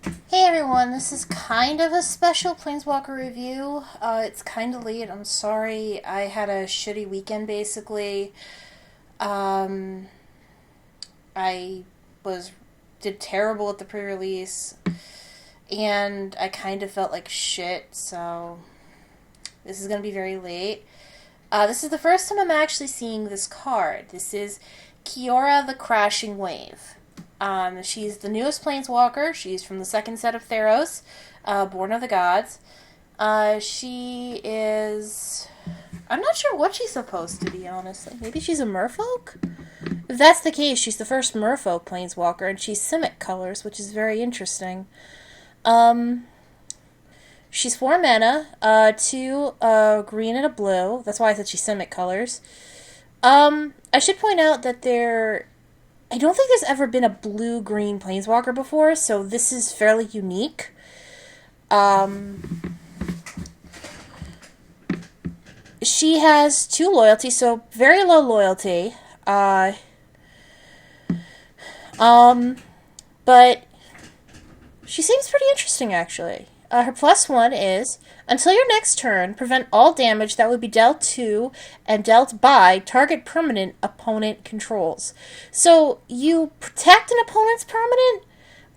Hey everyone, this is kind of a special Planeswalker review. It's kind of late. I'm sorry. I had a shitty weekend basically. Um, I was did terrible at the pre-release, and I kind of felt like shit. So this is gonna be very late. This is the first time I'm actually seeing this card. This is Kiora the Crashing Wave. She's the newest Planeswalker. She's from the second set of Theros, Born of the Gods. She is. I'm not sure what she's supposed to be, honestly. Maybe she's a merfolk? If that's the case, she's the first merfolk Planeswalker, and she's Simic colors, which is very interesting. Um, she's 4 mana, 2 green and a blue. That's why I said she's Simic colors. I should point out that I don't think there's ever been a blue-green Planeswalker before, so this is fairly unique. Um, she has 2 loyalty, so very low loyalty. Um, but she seems pretty interesting, actually. Her +1 is, until your next turn, prevent all damage that would be dealt to and dealt by target permanent opponent controls. So you protect an opponent's permanent,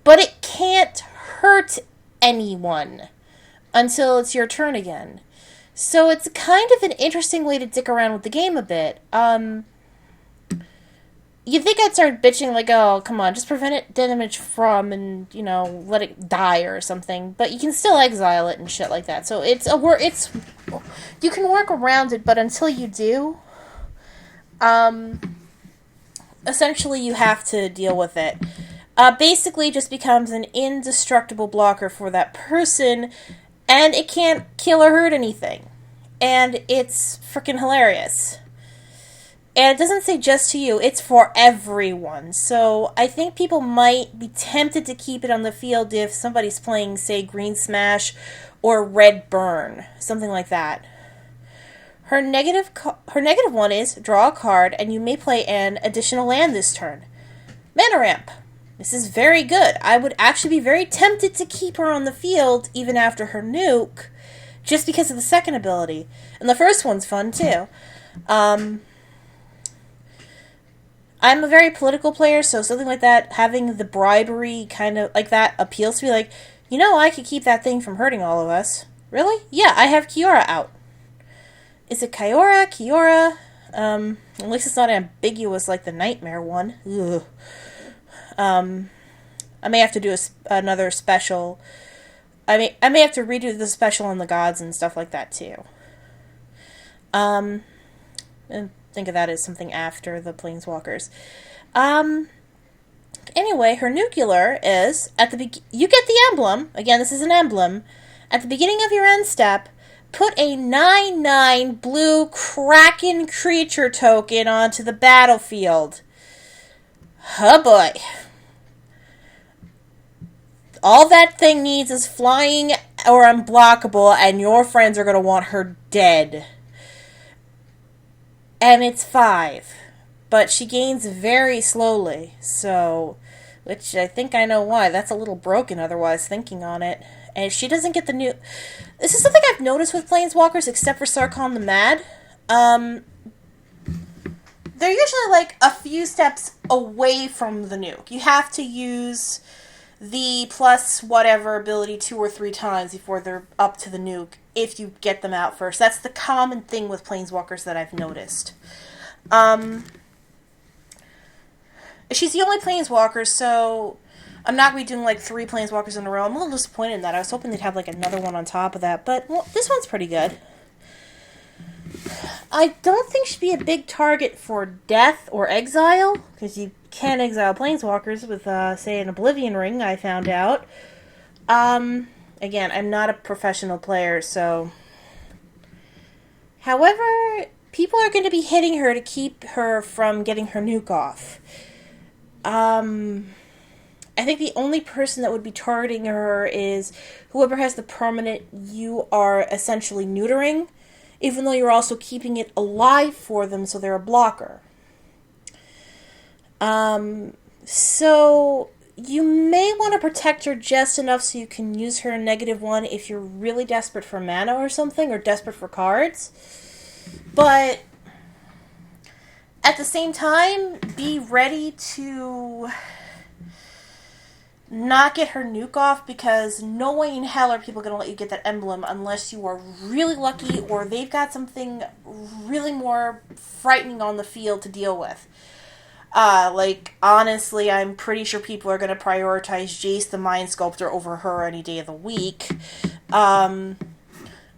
but it can't hurt anyone until it's your turn again. So it's kind of an interesting way to dick around with the game a bit. You'd think I'd start bitching like, oh, come on, just prevent it damage from and, let it die or something. But you can still exile it and shit like that. So you can work around it, but until you do, um, essentially you have to deal with it. Basically just becomes an indestructible blocker for that person, and it can't kill or hurt anything. And it's freaking hilarious. And it doesn't say just to you, it's for everyone. So I think people might be tempted to keep it on the field if somebody's playing, say, Green Smash or Red Burn, something like that. Her negative one is draw a card, and you may play an additional land this turn. Mana Ramp. This is very good. I would actually be very tempted to keep her on the field even after her nuke, just because of the second ability. And the first one's fun, too. I'm a very political player, so something like that, having the bribery kind of like that appeals to me. Like, I could keep that thing from hurting all of us. Really? Yeah, I have Kiora out. Is it Kiora? Kiora? At least it's not ambiguous like the Nightmare one. Ugh. I may have to do another special. I may have to redo the special on the gods and stuff like that too. And think of that as something after the Planeswalkers. Anyway, her nuclear is you get the emblem. Again, this is an emblem. At the beginning of your end step, put a 9/9 blue kraken creature token onto the battlefield. Oh boy. All that thing needs is flying or unblockable, and your friends are going to want her dead. And it's 5. But she gains very slowly, so. Which I think I know why. That's a little broken otherwise, thinking on it. And if she doesn't get the new. This is something I've noticed with Planeswalkers, except for Sarkhan the Mad. They're usually like a few steps away from the nuke. You have to use the plus whatever ability 2 or 3 times before they're up to the nuke, if you get them out first. That's the common thing with Planeswalkers that I've noticed. She's the only Planeswalker, so I'm not going to be doing like 3 Planeswalkers in a row. I'm a little disappointed in that. I was hoping they'd have like another one on top of that, but this one's pretty good. I don't think she'd be a big target for death or exile, because you can exile Planeswalkers with, say, an Oblivion Ring, I found out. Again, I'm not a professional player, so. However, people are going to be hitting her to keep her from getting her nuke off. I think the only person that would be targeting her is whoever has the permanent you are essentially neutering, even though you're also keeping it alive for them, so they're a blocker. So you may want to protect her just enough so you can use her in -1 if you're really desperate for mana or something, or desperate for cards. But at the same time, be ready to not get her nuke off, because no way in hell are people going to let you get that emblem unless you are really lucky or they've got something really more frightening on the field to deal with. Honestly, I'm pretty sure people are going to prioritize Jace the Mind Sculptor over her any day of the week. And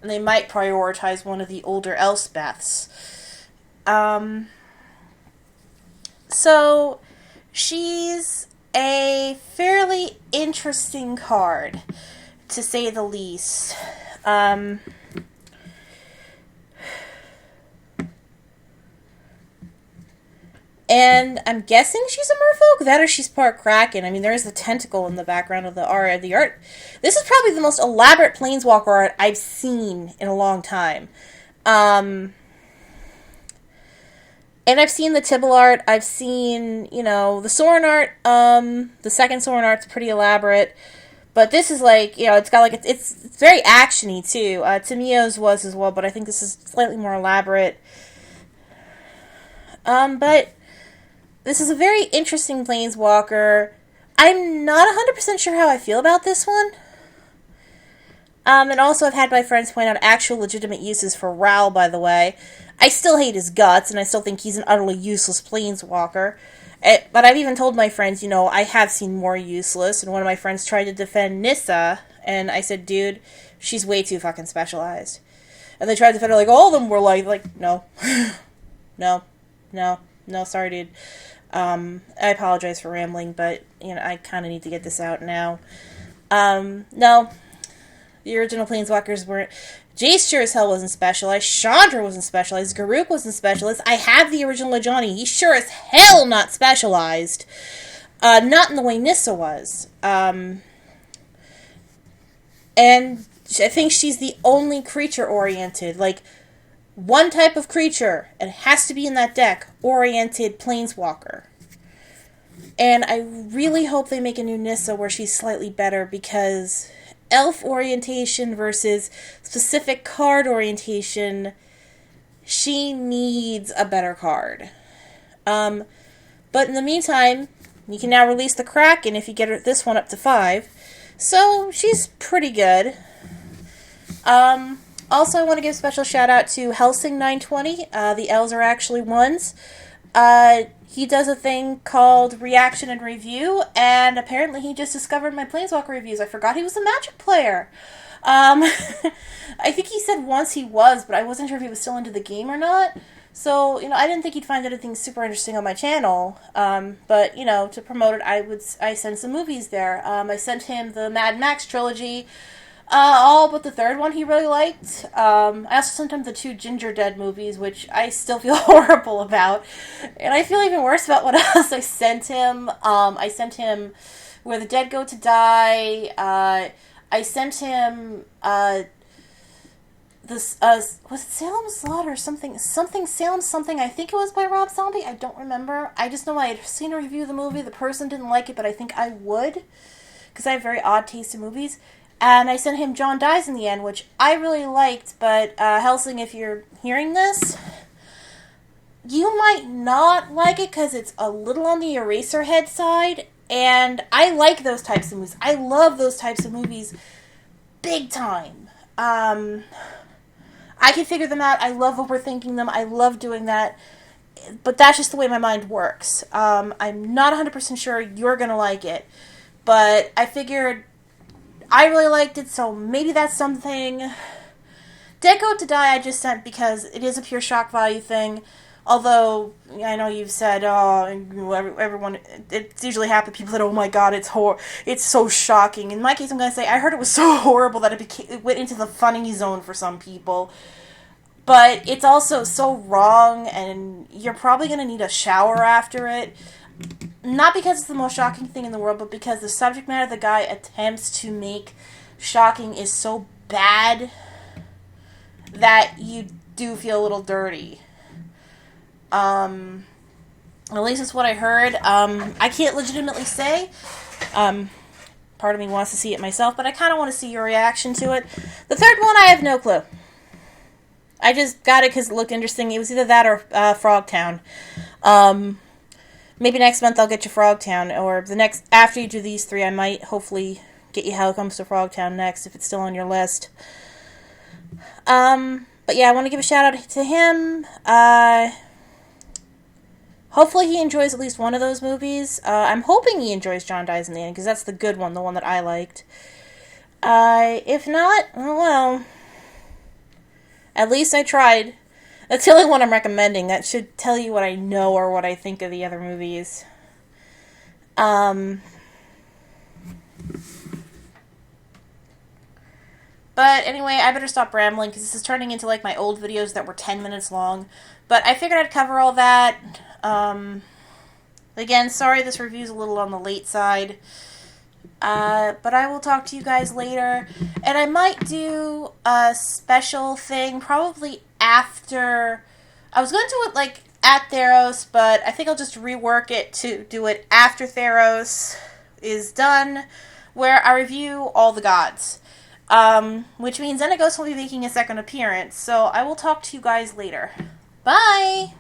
they might prioritize one of the older Elspeths. So, she's a fairly interesting card, to say the least. And I'm guessing she's a merfolk, that or she's part kraken. I mean, there is the tentacle in the background of the art. This is probably the most elaborate planeswalker art I've seen in a long time. And I've seen the Tibble art. I've seen, the Sorin art. The second Sorin art's pretty elaborate. But this is it's got it's very actiony too. Tamio's was as well, but I think this is slightly more elaborate. But this is a very interesting planeswalker. I'm not 100% sure how I feel about this one. And also I've had my friends point out actual legitimate uses for Ral, by the way. I still hate his guts, and I still think he's an utterly useless planeswalker. But I've even told my friends, I have seen more useless, and one of my friends tried to defend Nissa, and I said, dude, she's way too fucking specialized. And they tried to defend her all of them were no. No, sorry, dude. I apologize for rambling, but, I kind of need to get this out now. No. The original Planeswalkers weren't... Jace sure as hell wasn't specialized. Chandra wasn't specialized. Garruk wasn't specialized. I have the original Lejani. He's sure as hell not specialized. Not in the way Nissa was. And I think she's the only creature-oriented, one type of creature, and it has to be in that deck, oriented Planeswalker. And I really hope they make a new Nissa where she's slightly better, because elf orientation versus specific card orientation, she needs a better card. But in the meantime, you can now release the Kraken if you get this one up to 5. So, she's pretty good. Also, I want to give a special shout out to hellsing 920. The L's are actually ones. He does a thing called Reaction and Review, and apparently he just discovered my Planeswalker reviews. I forgot he was a Magic player. I think he said once he was, but I wasn't sure if he was still into the game or not. So, I didn't think he'd find anything super interesting on my channel. But, to promote it, I sent some movies there. I sent him the Mad Max trilogy, all but the third one he really liked. I also sent him the 2 Ginger Dead movies, which I still feel horrible about. And I feel even worse about what else I sent him. I sent him Where the Dead Go to Die. I sent him, was it Salem Slaughter or something? Salem something. I think it was by Rob Zombie. I don't remember. I just know I had seen a review of the movie. The person didn't like it, but I think I would, because I have very odd taste in movies. And I sent him John Dies in the End, which I really liked, but Hellsing, if you're hearing this, you might not like it because it's a little on the Eraserhead side, and I like those types of movies. I love those types of movies big time. I can figure them out. I love overthinking them. I love doing that, but that's just the way my mind works. I'm not 100% sure you're going to like it, but I figured I really liked it, so maybe that's something. Dead Go to Die I just sent because it is a pure shock value thing. Although, I know you've said, everyone, it's usually half the people that, oh my god, it's so shocking. In my case, I'm going to say, I heard it was so horrible that it went into the funny zone for some people. But it's also so wrong, and you're probably going to need a shower after it. Not because it's the most shocking thing in the world, but because the subject matter the guy attempts to make shocking is so bad that you do feel a little dirty. At least it's what I heard. I can't legitimately say. Part of me wants to see it myself, but I kind of want to see your reaction to it. The third one, I have no clue. I just got it because it looked interesting. It was either that or Frogtown. Maybe next month I'll get you Frogtown, or the next after you do these three, I might hopefully get you How It Comes to Frogtown next if it's still on your list. But yeah, I want to give a shout out to him. Hopefully he enjoys at least one of those movies. I'm hoping he enjoys John Dies in the End, because that's the good one, the one that I liked. If not, oh well. At least I tried. That's the only one I'm recommending. That should tell you what I know or what I think of the other movies. But anyway, I better stop rambling because this is turning into like my old videos that were 10 minutes long. But I figured I'd cover all that. Again, sorry this review's a little on the late side. But I will talk to you guys later. And I might do a special thing probably after. I was going to do it like at Theros, but I think I'll just rework it to do it after Theros is done, where I review all the gods. Which means Xenagos will be making a second appearance. So I will talk to you guys later. Bye!